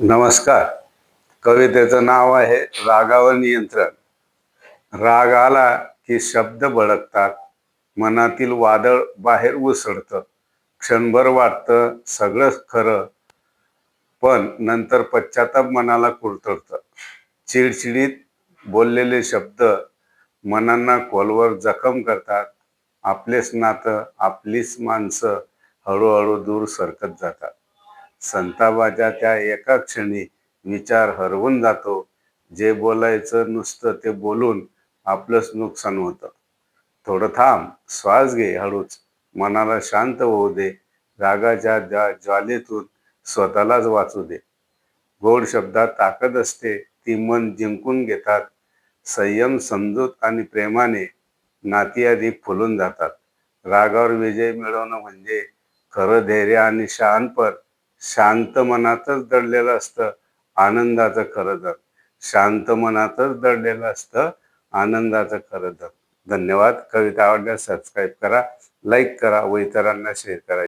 नमस्कार. कवितेचं नाव आहे रागावर नियंत्रण. राग आला की शब्द भडकतात, मनातील वादळ बाहेर उसळतं. क्षणभर वाटतं सगळंच खरं, पण नंतर पश्चाताप मनाला कुरतडतं. चिडचिडीत बोललेले शब्द मनांना खोलवर जखम करतात. आपलेच नातं, आपलीच माणसं हळूहळू दूर सरकत जातात. संतापाच्या त्या एका क्षणी विचार हरवून जातो. जे बोलायचं नुसतं ते बोलून आपलंच नुकसान होतं. थोडं थांब, श्वास घे हळूच, मनाला शांत होऊ दे. रागाच्या ज्वालेतून स्वतःलाच वाचू दे. गोड शब्दात ताकद असते, ती मन जिंकून घेतात. संयम, समजूत आणि प्रेमाने नाती अधिक फुलून जातात. रागावर विजय मिळवणं म्हणजे खरं धैर्य आणि शहाणपण. शांत मनातच दडलेलं असतं आनंदाचं खरं दर. शांत मनातच दडलेलं असतं आनंदाचं खरं दर. धन्यवाद. कविता आवडल्यास सबस्क्राईब करा, लाईक करा व इतरांना शेअर करा.